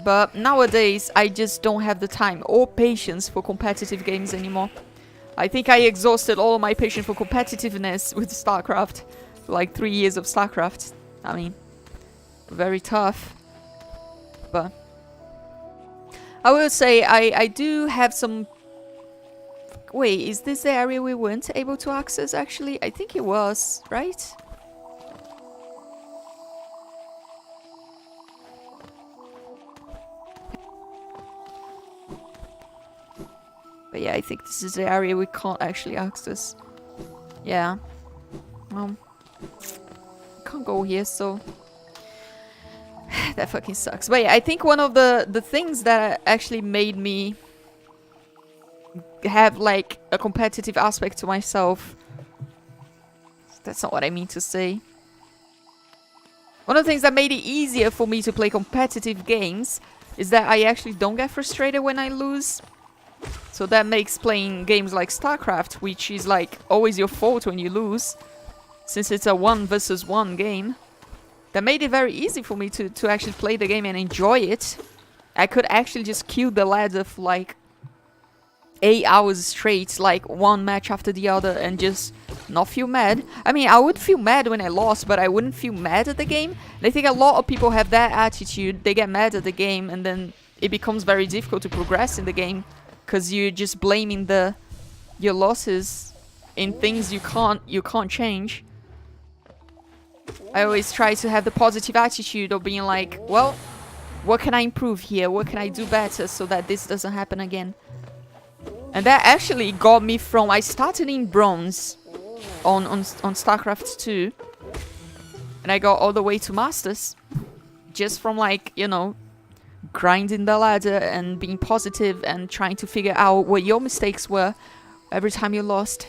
But nowadays, I just don't have the time or patience for competitive games anymore. I think I exhausted all of my patience for competitiveness with StarCraft. Like 3 years of StarCraft. I mean, very tough. But I will say I do have some... Wait, is this the area we weren't able to access actually? I think it was, right? But yeah, I think this is the area we can't actually access. Yeah. Can't go here, so... that fucking sucks. But yeah, I think one of the things that actually made me have like a competitive aspect to myself... That's not what I mean to say. One of the things that made it easier for me to play competitive games is that I actually don't get frustrated when I lose. So that makes playing games like StarCraft, which is like always your fault when you lose, since it's a 1 versus 1 game, that made it very easy for me to actually play the game and enjoy it. I could actually just queue the ladder for like 8 hours straight, like one match after the other, and just not feel mad. I mean, I would feel mad when I lost, but I wouldn't feel mad at the game. And I think a lot of people have that attitude. They get mad at the game, and then it becomes very difficult to progress in the game. Because you're just blaming your losses in things you can't change. I always try to have the positive attitude of being like, well, what can I improve here? What can I do better so that this doesn't happen again? And that actually got me from... I started in bronze on StarCraft 2. And I got all the way to Masters. Just from like, you know... grinding the ladder and being positive and trying to figure out what your mistakes were every time you lost.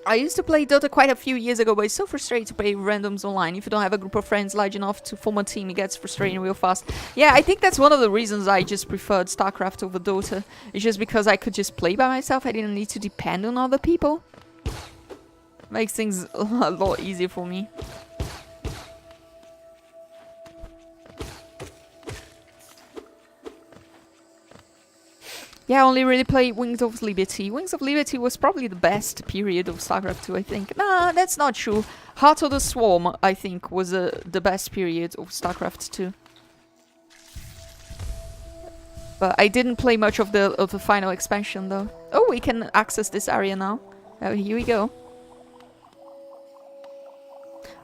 I used to play Dota quite a few years ago, but it's so frustrating to play randoms online. If you don't have a group of friends large enough to form a team, it gets frustrating real fast. Yeah, I think that's one of the reasons I just preferred StarCraft over Dota. It's just because I could just play by myself. I didn't need to depend on other people. Makes things a lot easier for me. Yeah, I only really played Wings of Liberty. Wings of Liberty was probably the best period of StarCraft 2, I think. Nah, that's not true. Heart of the Swarm, I think, was the best period of StarCraft 2. But I didn't play much of the final expansion, though. Oh, we can access this area now. Oh, here we go.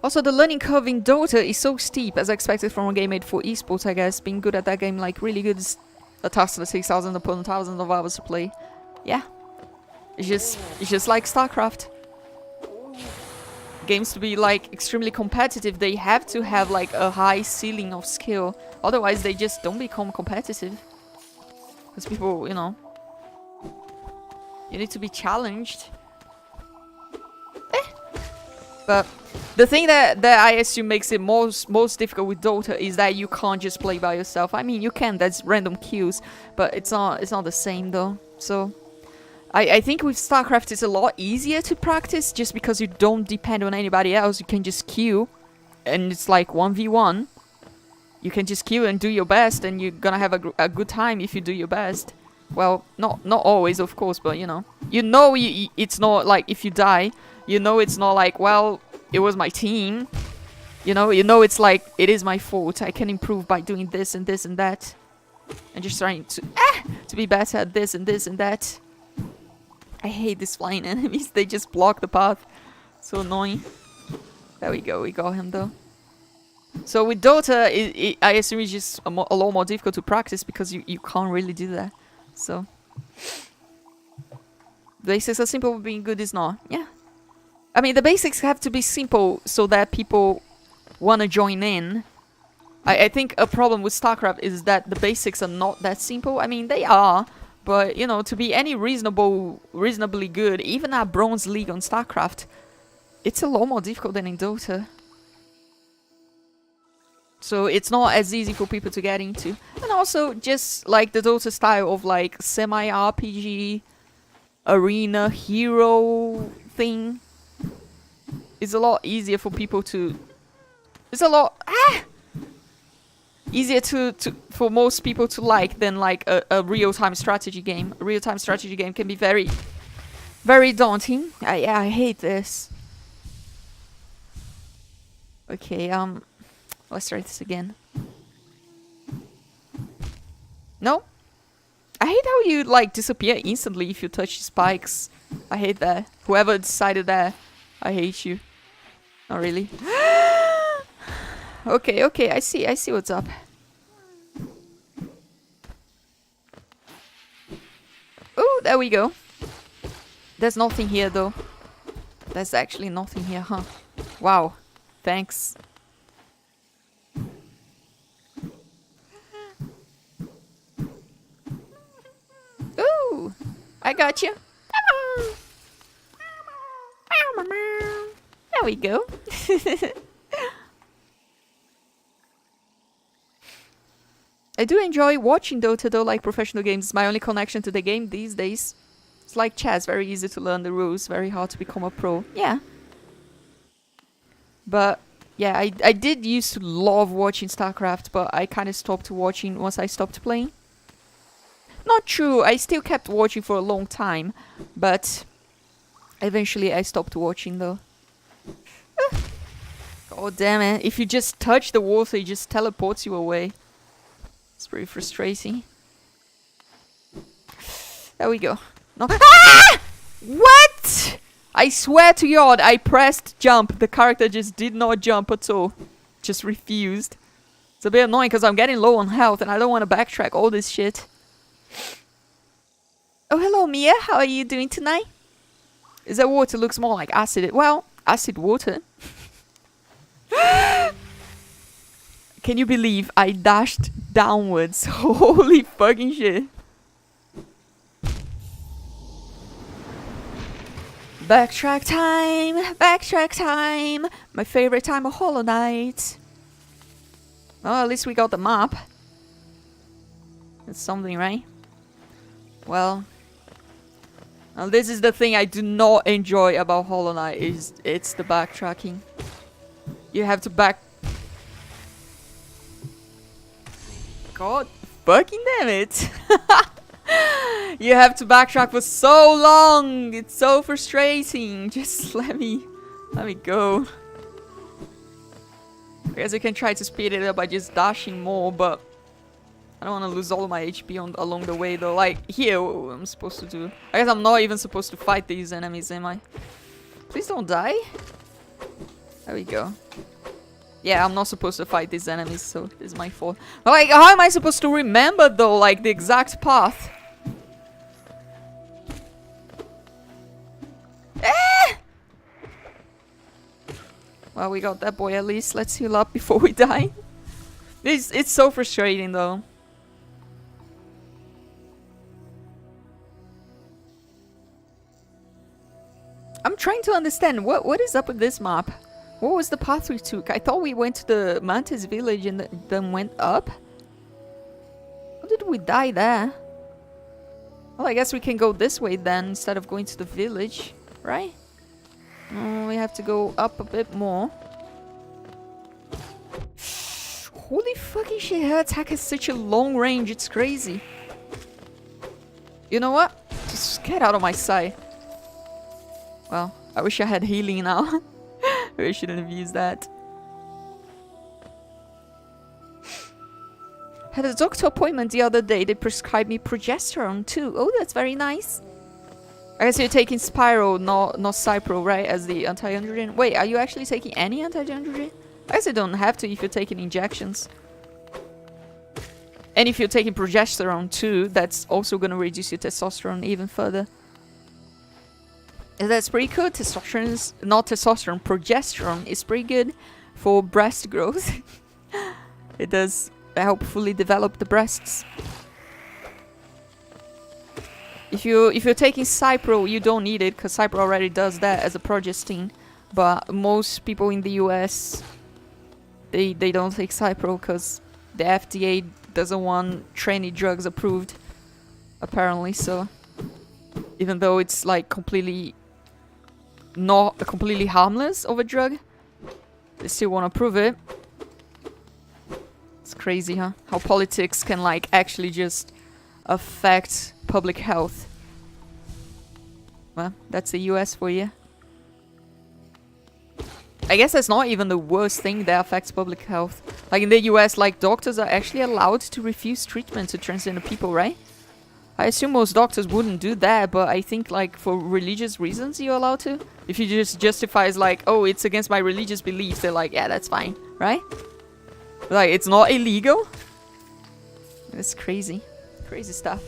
Also, the learning curve in Dota is so steep, as expected from a game made for esports, I guess. Being good at that game, like, really good is a task that takes thousands upon thousands of hours to play. Yeah. It's just like StarCraft. Games to be like extremely competitive, they have to have like a high ceiling of skill. Otherwise they just don't become competitive. Because people, you know, you need to be challenged. But the thing that I assume makes it most difficult with Dota is that you can't just play by yourself. I mean, you can, that's random queues, but it's not the same though. So I think with StarCraft it's a lot easier to practice just because you don't depend on anybody else. You can just queue and it's like 1v1. You can just queue and do your best and you're gonna have a good time if you do your best. Well, not always, of course, but you know. It's not like if you die, you know it's not like, well, it was my team. You know it's like, it is my fault. I can improve by doing this and this and that. And just trying to be better at this and this and that. I hate these flying enemies. They just block the path. So annoying. There we go. We got him though. So with Dota, I assume it's just a lot more difficult to practice because you can't really do that. So basics are simple, but being good is not. Yeah. I mean, the basics have to be simple so that people want to join in. I think a problem with StarCraft is that the basics are not that simple. I mean, they are, but, you know, to be any reasonably good, even at Bronze League on StarCraft, it's a lot more difficult than in Dota. So it's not as easy for people to get into. And also, just like the Dota style of like semi-RPG, arena, hero thing, is a lot easier for people to... It's a easier for most people to like than like a real-time strategy game. A real-time strategy game can be very, very daunting. Yeah, I hate this. Okay, let's try this again. No? I hate how you like disappear instantly if you touch the spikes. I hate that. Whoever decided that, I hate you. Not really. Okay, okay, I see what's up. Oh, there we go. There's nothing here though. There's actually nothing here, huh? Wow. Thanks. Ooh, I got you. There we go. I do enjoy watching Dota though, like professional games. It's my only connection to the game these days. It's like chess, very easy to learn the rules, very hard to become a pro. Yeah. But yeah, I did used to love watching StarCraft, but I kind of stopped watching once I stopped playing. Not true, I still kept watching for a long time, but eventually I stopped watching though. God damn it, if you just touch the water, it just teleports you away. It's pretty frustrating. There we go. No. Ah! What? I swear to God, I pressed jump. The character just did not jump at all. Just refused. It's a bit annoying because I'm getting low on health and I don't want to backtrack all this shit. Oh, hello, Mia. How are you doing tonight? Is that water looks more like acid? Well, acid water. Can you believe I dashed downwards? Holy fucking shit. Backtrack time! Backtrack time! My favorite time of Hollow Knight. Well, at least we got the map. That's something, right? Well, now this is the thing I do not enjoy about Hollow Knight, is it's the backtracking. You have to back... God fucking damn it! You have to backtrack for so long. It's so frustrating. Just let me go. I guess I can try to speed it up by just dashing more, but I don't want to lose all of my HP along the way though. Like here, what I'm supposed to do. I guess I'm not even supposed to fight these enemies, am I? Please don't die. There we go. Yeah, I'm not supposed to fight these enemies, so it's my fault. But like, how am I supposed to remember though, like the exact path? Well, we got that boy at least. Let's heal up before we die. It's so frustrating though. I'm trying to understand what is up with this map. What was the path we took? I thought we went to the Mantis village and then went up. How did we die there? Well, I guess we can go this way then instead of going to the village, right? We have to go up a bit more. Holy fucking shit, her attack has such a long range, it's crazy. You know what? Just get out of my sight. Well, I wish I had healing now. I shouldn't have used that. Had a doctor appointment the other day. They prescribed me progesterone too. Oh, that's very nice. I guess you're taking Spyro, not Cypro, right? As the anti-androgen. Wait, are you actually taking any anti-androgen? I guess you don't have to if you're taking injections. And if you're taking progesterone too, that's also gonna reduce your testosterone even further. That's pretty good. Testosterone is not testosterone. Progesterone is pretty good for breast growth. It does help fully develop the breasts. If you're taking Cypro, you don't need it because Cypro already does that as a progestin. But most people in the US, they don't take Cypro because the FDA doesn't want tranny drugs approved, apparently. So even though it's like completely harmless of a drug, they still want to prove it. It's crazy, huh? How politics can, like, actually just affect public health. Well, that's the US for you. I guess that's not even the worst thing that affects public health. Like in the US, like doctors are actually allowed to refuse treatment to transgender people, right? I assume most doctors wouldn't do that, but I think like for religious reasons you're allowed to. If you just justify as like, oh, it's against my religious beliefs, they're like, yeah, that's fine, right? Like, it's not illegal. It's crazy. Crazy stuff.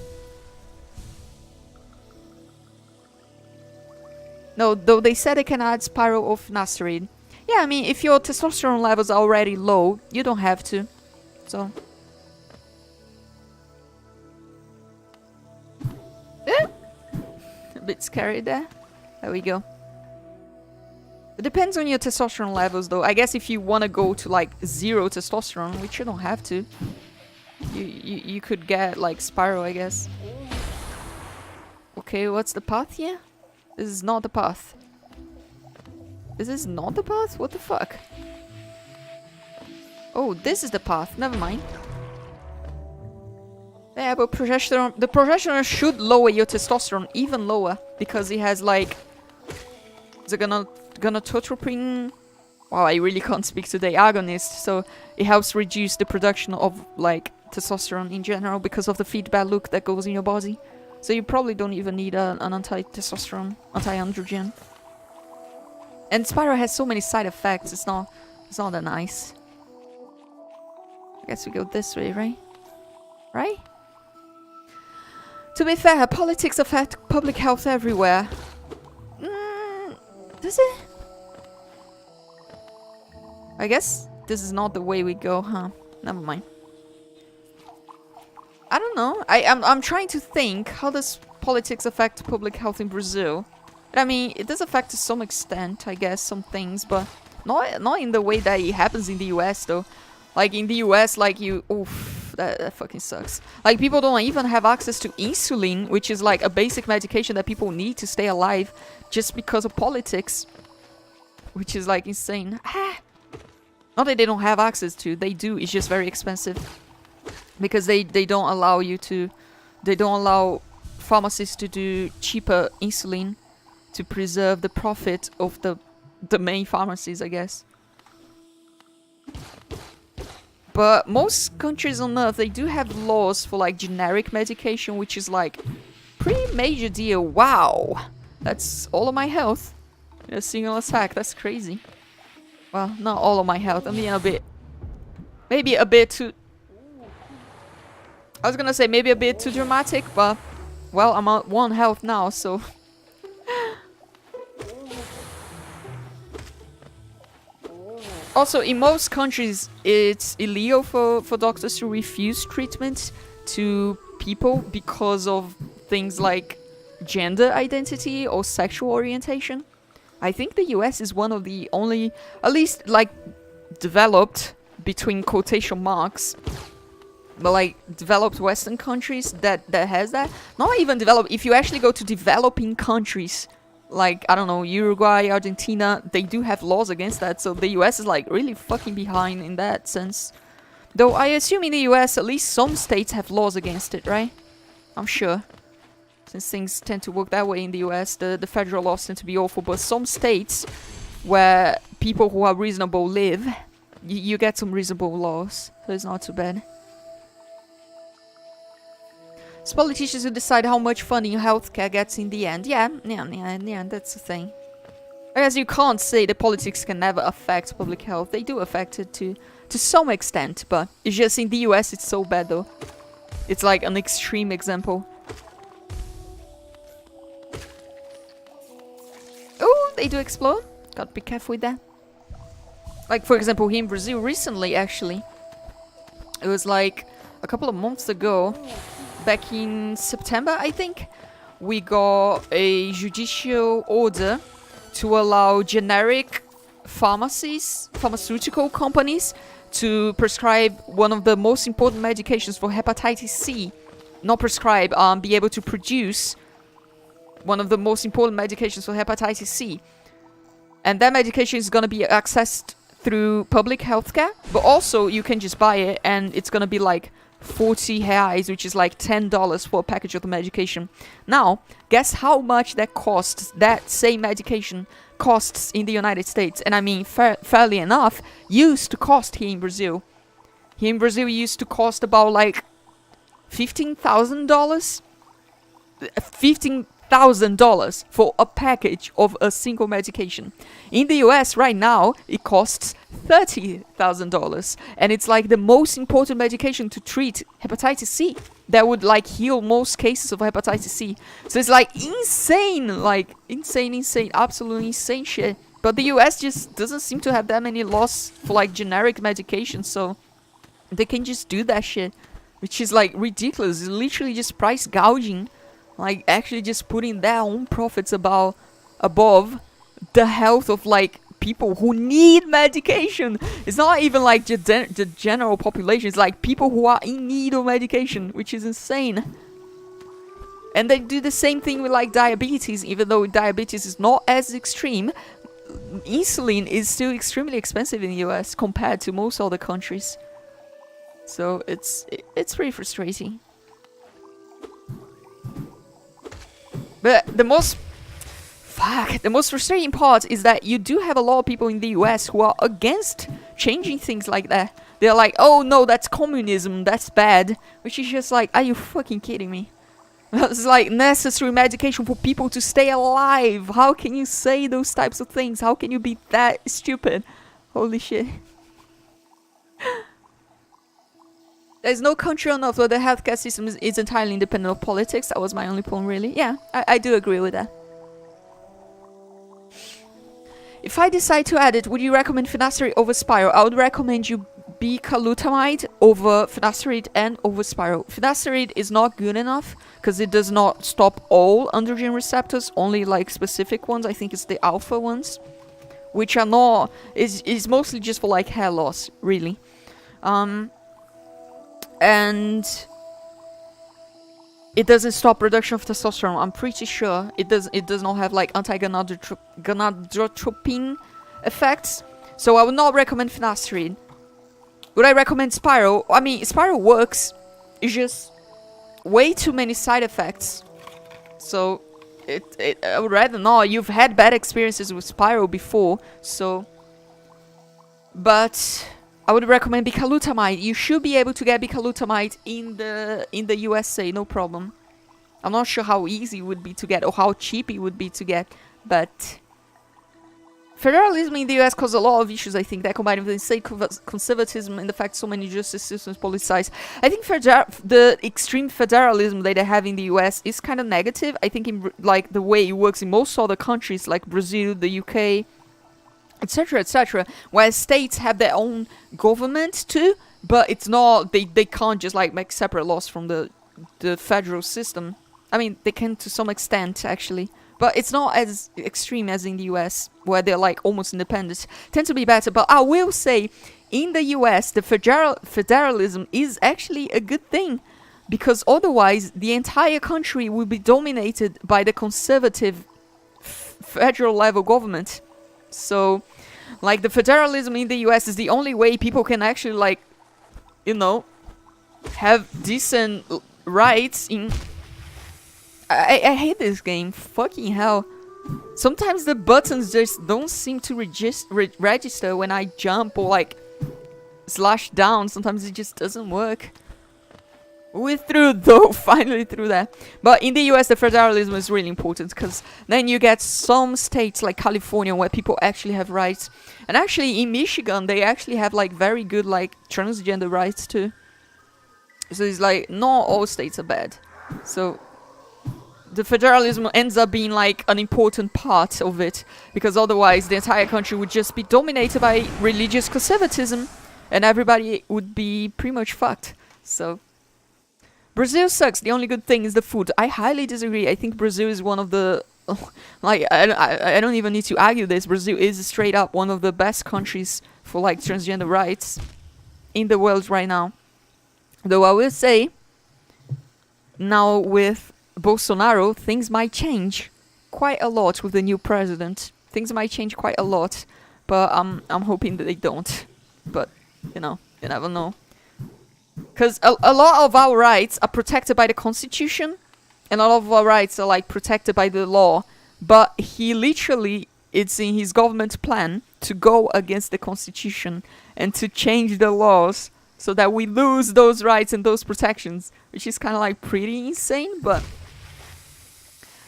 No, though they said it can add spiral of finasteride. Yeah, I mean, if your testosterone levels are already low, you don't have to. So... a bit scary there. There we go. It depends on your testosterone levels, though. I guess if you want to go to, like, 0 testosterone, which you don't have to, you could get, like, spiral, I guess. Okay, what's the path here? This is not the path. This is not the path? What the fuck? Oh, this is the path. Never mind. Yeah, but progesterone... the progesterone should lower your testosterone even lower. Because it has, like... the gonadotropin... wow, I really can't speak today. Agonist. So, it helps reduce the production of, like, testosterone in general. Because of the feedback loop that goes in your body. So you probably don't even need an anti-testosterone, anti-androgen. And Spyro has so many side effects, it's not that nice. I guess we go this way, right? Right? To be fair, politics affect public health everywhere. Does it? I guess this is not the way we go, huh? Never mind. I don't know. I'm trying to think, how does politics affect public health in Brazil? I mean, it does affect to some extent, I guess, some things, but not in the way that it happens in the US, though. Like, in the US, like, you... oof, that fucking sucks. Like, people don't even have access to insulin, which is, like, a basic medication that people need to stay alive, just because of politics. Which is, like, insane. Not that they don't have access to, they do, it's just very expensive. Because they don't allow you to... they don't allow pharmacists to do cheaper insulin to preserve the profit of the main pharmacies, I guess. But most countries on Earth, they do have laws for, like, generic medication, which is, like, pretty major deal. Wow! That's all of my health in a single attack. That's crazy. Well, not all of my health. I mean, a bit... maybe a bit too... I was gonna say maybe a bit too dramatic, but... well, I'm at 1 health now, so... Also, in most countries, it's illegal for doctors to refuse treatment to people because of things like gender identity or sexual orientation. I think the US is one of the only, at least, like, developed, between quotation marks, but, like, developed Western countries that has that. Not even developed, if you actually go to developing countries, like, I don't know, Uruguay, Argentina, they do have laws against that, so the US is, like, really fucking behind in that sense. Though I assume in the US, at least some states have laws against it, right? I'm sure. Since things tend to work that way in the US, the federal laws tend to be awful, but some states where people who are reasonable live, you get some reasonable laws, so it's not too bad. It's politicians who decide how much funding healthcare gets in the end. Yeah, that's the thing. I guess you can't say that politics can never affect public health. They do affect it to some extent, but it's just in the US it's so bad though. It's like an extreme example. Oh, they do explode. Gotta be careful with that. Like, for example, here in Brazil recently, actually. It was like a couple of months ago. Back in September, I think, we got a judicial order to allow generic pharmaceutical companies, to prescribe one of the most important medications for hepatitis C. Not prescribe, be able to produce one of the most important medications for hepatitis C. And that medication is going to be accessed through public healthcare, but also you can just buy it and it's gonna be like 40 reais, which is like $10 for a package of the medication. Now, guess how much that costs, that same medication costs in the United States? And I mean, fairly enough, used to cost here in Brazil. Here in Brazil, it used to cost about like $15,000? $15,000 for a package of a single medication. In the US right now, it costs $30,000, and it's like the most important medication to treat hepatitis C. That would like heal most cases of hepatitis C. So it's like insane, absolutely insane shit. But the US just doesn't seem to have that many laws for like generic medications, so they can just do that shit, which is like ridiculous. It's literally just price gouging. Like, actually just putting their own profits above the health of, like, people who need medication. It's not even, like, the general population. It's, like, people who are in need of medication, which is insane. And they do the same thing with, like, diabetes. Even though diabetes is not as extreme, insulin is still extremely expensive in the US compared to most other countries. So, it's pretty frustrating. But the most frustrating part is that you do have a lot of people in the US who are against changing things like that. They're like, oh no, that's communism, that's bad. Which is just like, are you fucking kidding me? It's like necessary medication for people to stay alive. How can you say those types of things? How can you be that stupid? Holy shit. There's no country on earth where the healthcare system is entirely independent of politics. That was my only point, really. Yeah, I do agree with that. If I decide to add it, would you recommend finasteride over Spyro? I would recommend you bicalutamide over finasteride and over Spyro. Finasteride is not good enough because it does not stop all androgen receptors, only like specific ones. I think it's the alpha ones, which are not... is mostly just for like hair loss, really. And it doesn't stop production of testosterone. I'm pretty sure it does not have like anti-gonadotropin effects. So I would not recommend finasteride. Would I recommend Spyro? I mean, Spyro works. It's just way too many side effects. So I would rather not. You've had bad experiences with Spyro before, so. But I would recommend bicalutamide. You should be able to get bicalutamide in the USA, no problem. I'm not sure how easy it would be to get or how cheap it would be to get, but federalism in the US caused a lot of issues, I think, that combined with insane conservatism and the fact so many justice systems politicized. I think the extreme federalism that they have in the US is kind of negative. I think in like the way it works in most other countries like Brazil, the UK, etc., etc., where states have their own government too, but it's not, they can't just like make separate laws from the federal system. I mean, they can to some extent, actually, but it's not as extreme as in the US, where they're like almost independent. Tend to be better, but I will say, in the US, the federalism is actually a good thing, because otherwise the entire country would be dominated by the conservative federal level government. So, like, the federalism in the US is the only way people can actually, like, you know, have decent rights in... I hate this game. Fucking hell. Sometimes the buttons just don't seem to register when I jump or, like, slash down. Sometimes it just doesn't work. We're through though, finally through that. But in the US, the federalism is really important, because then you get some states like California where people actually have rights. And actually in Michigan, they actually have like very good like transgender rights too. So it's like, not all states are bad. So the federalism ends up being like an important part of it, because otherwise the entire country would just be dominated by religious conservatism and everybody would be pretty much fucked. So Brazil sucks. The only good thing is the food. I highly disagree. I think Brazil is one of the... like, I don't even need to argue this. Brazil is straight up one of the best countries for, like, transgender rights in the world right now. Though I will say, now with Bolsonaro, things might change quite a lot with the new president. Things might change quite a lot. but I'm hoping that they don't. But you know, you never know. Because a lot of our rights are protected by the Constitution, and a lot of our rights are like protected by the law. But he literally, it's in his government plan to go against the Constitution and to change the laws so that we lose those rights and those protections, which is kind of like pretty insane. But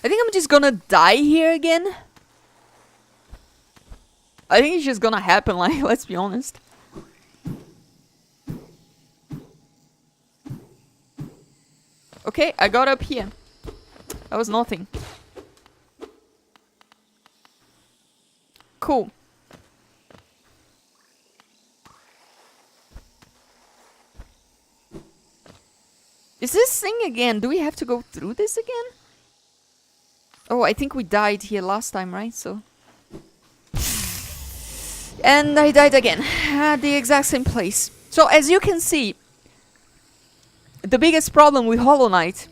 I think I'm just gonna die here again. I think it's just gonna happen, like, let's be honest. Okay, I got up here. That was nothing. Cool. Is this thing again? Do we have to go through this again? Oh, I think we died here last time, right? So... And I died again. At the exact same place. So, as you can see, the biggest problem with Hollow Knight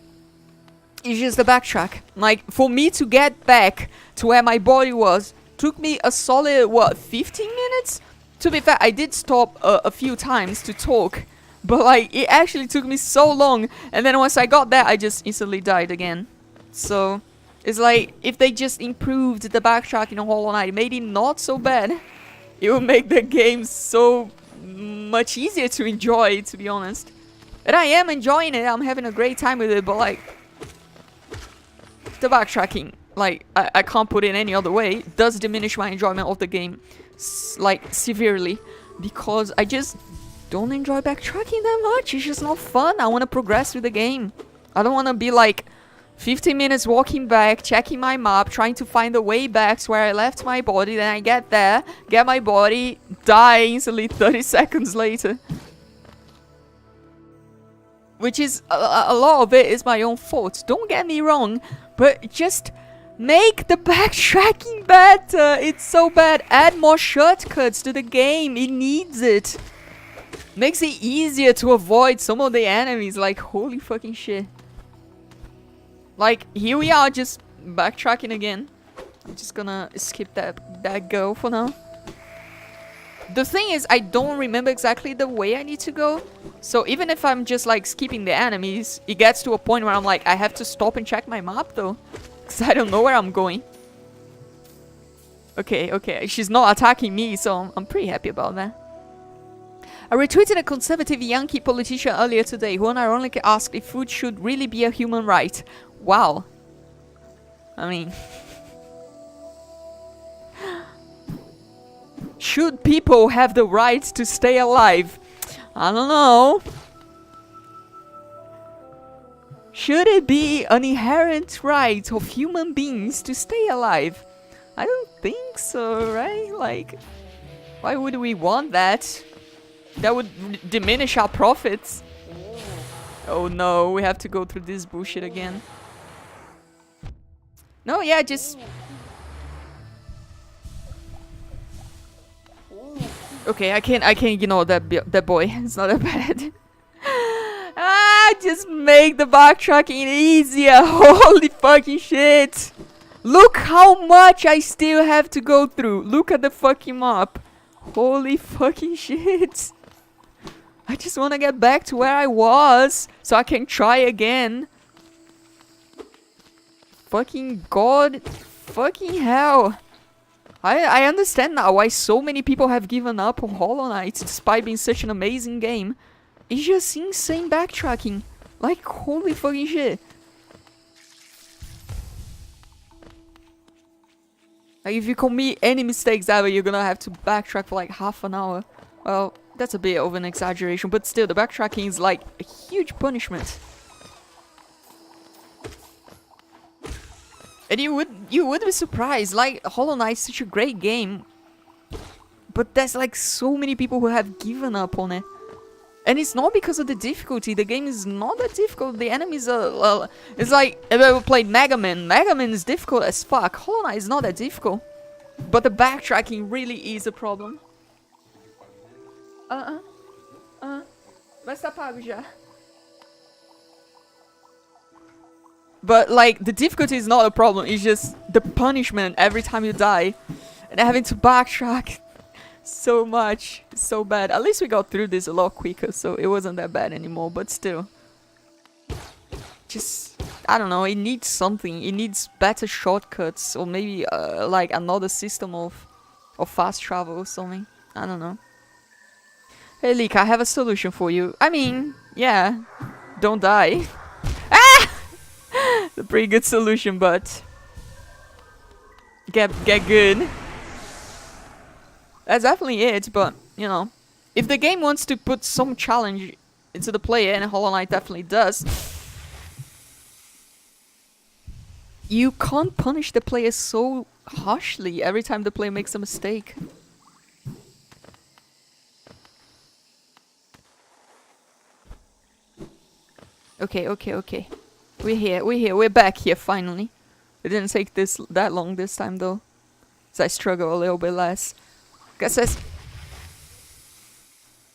is just the backtrack. Like, for me to get back to where my body was, took me a solid, what, 15 minutes? To be fair, I did stop a few times to talk. But, like, it actually took me so long. And then once I got there, I just instantly died again. So, it's like, if they just improved the backtracking in Hollow Knight, made it not so bad, it would make the game so much easier to enjoy, to be honest. And I am enjoying it, I'm having a great time with it, but like... the backtracking, like, I can't put it any other way, does diminish my enjoyment of the game, like, severely. Because I just don't enjoy backtracking that much, it's just not fun. I want to progress through the game. I don't want to be like 15 minutes walking back, checking my map, trying to find the way back to where I left my body, then I get there, get my body, die instantly 30 seconds later. Which is, a lot of it is my own fault, don't get me wrong, but just make the backtracking better. It's so bad. Add more shortcuts to the game, it needs it. Makes it easier to avoid some of the enemies, like, holy fucking shit. Like, here we are, just backtracking again. I'm just gonna skip that go for now. The thing is, I don't remember exactly the way I need to go. So even if I'm just like skipping the enemies, it gets to a point where I'm like, I have to stop and check my map though. Because I don't know where I'm going. Okay, okay. She's not attacking me, so I'm pretty happy about that. I retweeted a conservative Yankee politician earlier today who unironically asked if food should really be a human right. Wow. I mean... should people have the right to stay alive? I don't know. Should it be an inherent right of human beings to stay alive? I don't think so, right? Like, why would we want that? That would diminish our profits. Oh no, we have to go through this bullshit again. No, yeah, just... okay, I can't ignore that boy. It's not that bad. Just make the backtracking easier. Holy fucking shit. Look how much I still have to go through. Look at the fucking map. Holy fucking shit. I just want to get back to where I was so I can try again. Fucking god. Fucking hell. I understand now why so many people have given up on Hollow Knight despite being such an amazing game. It's just insane backtracking. Like, holy fucking shit. Like, if you commit any mistakes ever, you're gonna have to backtrack for like half an hour. Well, that's a bit of an exaggeration, but still, the backtracking is like a huge punishment. And you would be surprised, like, Hollow Knight is such a great game, but there's like so many people who have given up on it. And it's not because of the difficulty, the game is not that difficult, the enemies are, it's like, if I ever played Mega Man is difficult as fuck, Hollow Knight is not that difficult. But the backtracking really is a problem. Vai estar pago já. But like, the difficulty is not a problem, it's just the punishment every time you die. And having to backtrack. so much. So bad. At least we got through this a lot quicker, so it wasn't that bad anymore, but still. Just, I don't know, it needs something. It needs better shortcuts, or maybe like another system of fast travel or something. I don't know. Hey Leek, I have a solution for you. I mean, yeah, don't die. Ah! A pretty good solution, but get good. That's definitely it, but you know, if the game wants to put some challenge into the player, and Hollow Knight definitely does, you can't punish the player so harshly every time the player makes a mistake. Okay. We're back here finally. It didn't take that long this time though. So I struggle a little bit less. Guess that's...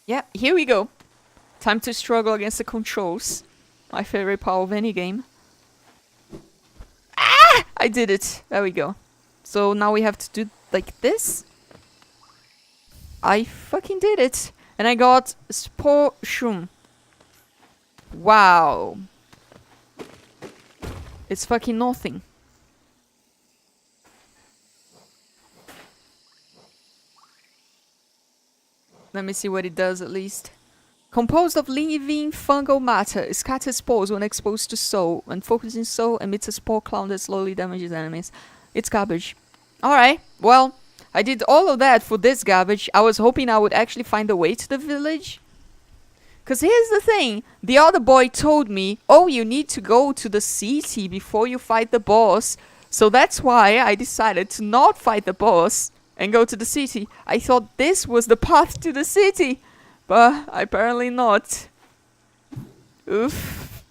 Yeah, here we go. Time to struggle against the controls. My favorite part of any game. Ah! I did it. There we go. So now we have to do like this. I fucking did it. And I got Spore Shroom. Wow. It's fucking nothing. Let me see what it does at least. Composed of living fungal matter, it scatters spores when exposed to soul. When focusing soul, emits a spore cloud that slowly damages enemies. It's garbage. Alright, well, I did all of that for this garbage. I was hoping I would actually find a way to the village. Because here's the thing. The other boy told me, oh, you need to go to the city before you fight the boss. So that's why I decided to not fight the boss and go to the city. I thought this was the path to the city. But apparently not. Oof.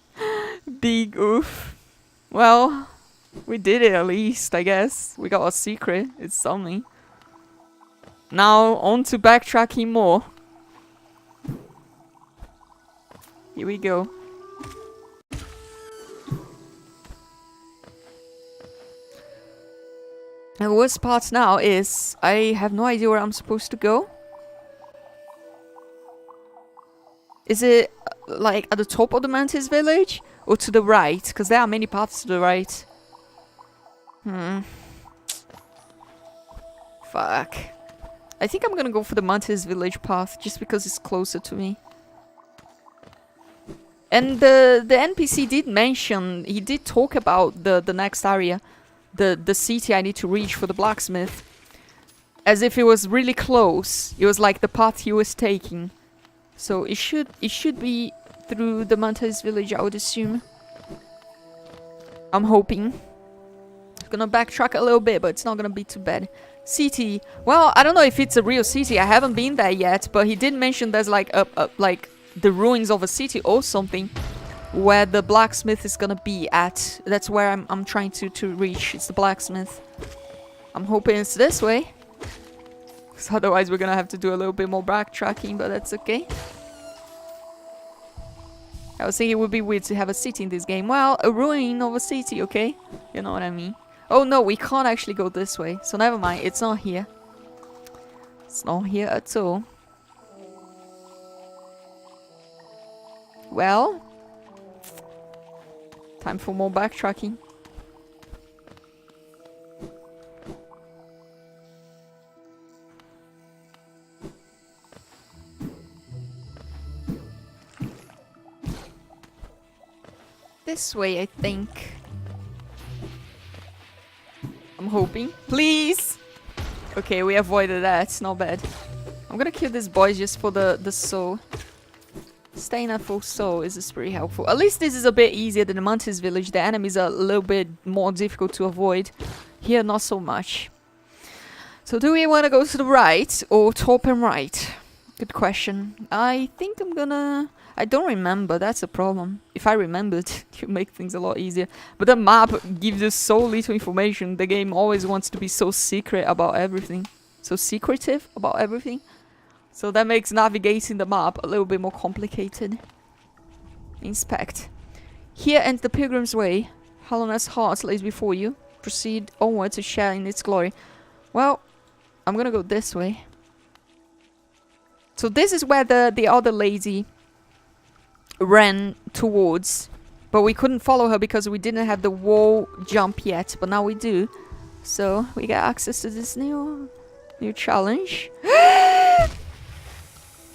Big oof. Well, we did it at least, I guess. We got a secret. It's something. Now, on to backtracking more. Here we go. And the worst part now is I have no idea where I'm supposed to go. Is it like at the top of the Mantis village or to the right? Because there are many paths to the right. Fuck. I think I'm gonna go for the Mantis village path just because it's closer to me. And the NPC did mention, he did talk about the next area, the city I need to reach for the blacksmith, as if it was really close. It was like the path he was taking, so it should be through the Mantis village, I would assume. I'm hoping. I'm gonna backtrack a little bit, but it's not gonna be too bad. City. Well, I don't know if it's a real city. I haven't been there yet, but he did mention there's like like the ruins of a city or something where the blacksmith is gonna be at. That's where I'm trying to reach. It's the blacksmith. I'm hoping it's this way, because otherwise we're gonna have to do a little bit more backtracking, but that's okay. I was thinking it would be weird to have a city in this game. Well, a ruin of a city, okay? You know what I mean. Oh no, we can't actually go this way, so never mind. It's not here. It's not here at all. Well, time for more backtracking. This way, I think. I'm hoping. Please! Okay, we avoided that. It's not bad. I'm gonna kill this boy just for the soul. Staying at full soul is pretty helpful. At least this is a bit easier than the Mantis village. The enemies are a little bit more difficult to avoid. Here, not so much. So do we want to go to the right or top and right? Good question. I think I'm gonna... I don't remember, that's a problem. If I remembered, it would make things a lot easier. But the map gives us so little information. The game always wants to be so secret about everything. So secretive about everything. So that makes navigating the map a little bit more complicated. Inspect. Here ends the Pilgrim's Way. Hallowness Heart lays before you. Proceed onward to share in its glory. Well, I'm gonna go this way. So this is where the other lady ran towards. But we couldn't follow her because we didn't have the wall jump yet. But now we do. So we get access to this new challenge.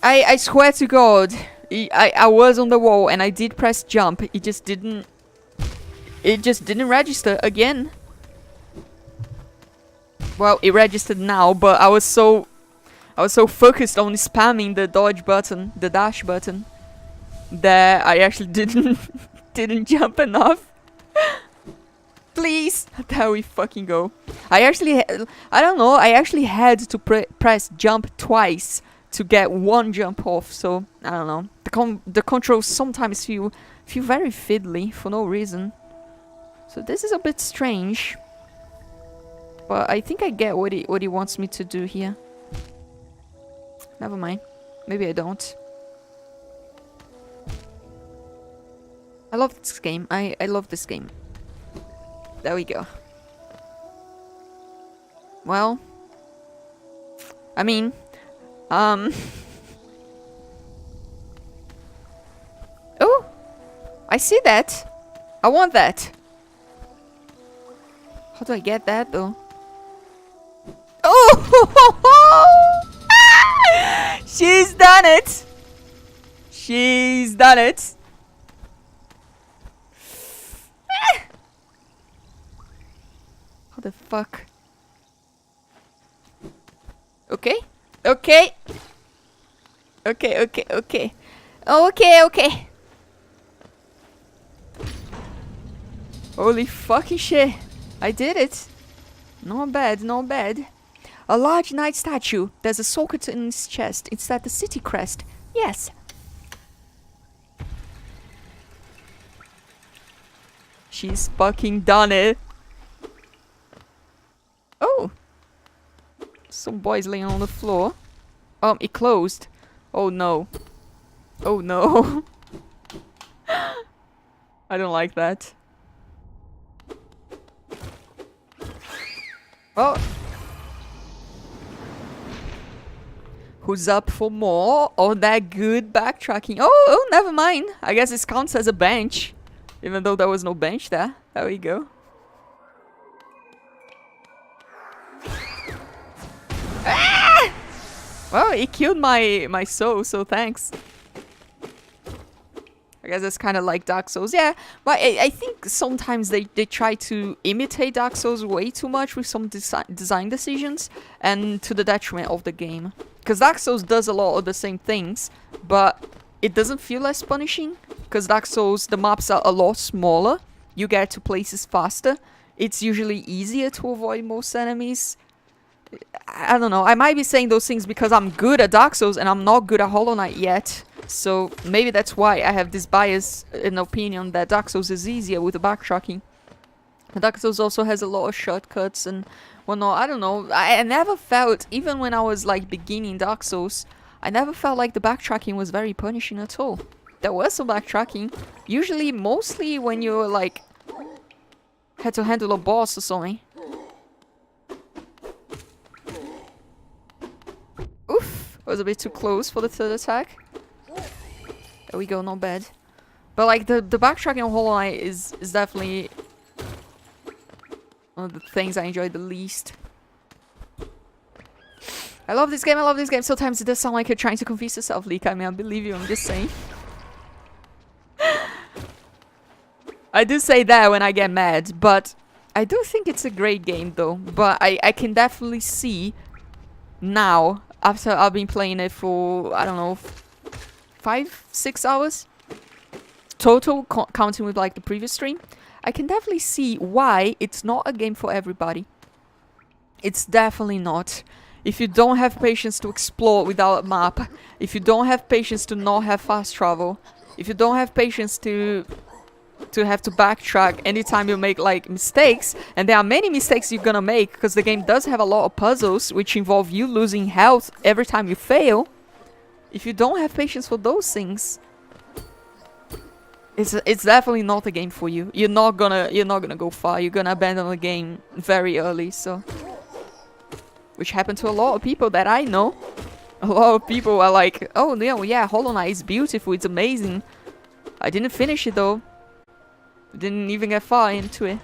I swear to God, I was on the wall and I did press jump. It just didn't register again. Well, it registered now, but I was so focused on spamming the dodge button, the dash button, that I actually didn't jump enough. Please, there we fucking go. I don't know, I actually had to press jump twice to get one jump off, so I don't know. The controls sometimes feel very fiddly for no reason. So this is a bit strange. But I think I get what he wants me to do here. Never mind. Maybe I don't. I love this game. I love this game. There we go. Well, I mean, oh, I see that. I want that. How do I get that though? Oh! She's done it. She's done it. How the fuck? Okay. Okay. Okay, okay, okay. Okay, okay. Holy fucking shit. I did it. Not bad, not bad. A large knight statue. There's a socket in his chest. Is that the city crest? Yes. She's fucking done it. Oh. Some boys laying on the floor. It closed. Oh no. Oh no. I don't like that. Oh. Who's up for more? Oh, that good backtracking. Oh, never mind. I guess this counts as a bench. Even though there was no bench there. There we go. Ah! Well, it killed my soul, so thanks. I guess it's kind of like Dark Souls. Yeah, but I think sometimes they try to imitate Dark Souls way too much with some design decisions, and to the detriment of the game. Because Dark Souls does a lot of the same things, but it doesn't feel less punishing. Because Dark Souls, the maps are a lot smaller. You get to places faster. It's usually easier to avoid most enemies. I don't know. I might be saying those things because I'm good at Dark Souls and I'm not good at Hollow Knight yet. So maybe that's why I have this bias in opinion that Dark Souls is easier with the backtracking. Dark Souls also has a lot of shortcuts and whatnot. I don't know. I never felt, even when I was like beginning Dark Souls, I never felt like the backtracking was very punishing at all. There was some backtracking. Usually, mostly when you like had to handle a boss or something. Oof! Was a bit too close for the third attack. There we go, not bad. But like the backtracking on Hollow Knight is definitely one of the things I enjoy the least. I love this game, I love this game. Sometimes it does sound like you're trying to convince yourself, Leak. I mean, I believe you, I'm just saying. I do say that when I get mad, but I do think it's a great game though. But I can definitely see now, after I've been playing it for, I don't know, 5-6 hours total, counting with like the previous stream, I can definitely see why it's not a game for everybody. It's definitely not. If you don't have patience to explore without a map, if you don't have patience to not have fast travel, if you don't have patience to have to backtrack anytime you make like mistakes, and there are many mistakes you're gonna make because the game does have a lot of puzzles which involve you losing health every time you fail. If you don't have patience for those things, it's definitely not a game for you. You're not gonna go far. You're gonna abandon the game very early. So, which happened to a lot of people that I know. A lot of people are like, oh no, yeah, Hollow Knight is beautiful, it's amazing. I didn't finish it though. Didn't even get far into it.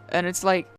And it's like,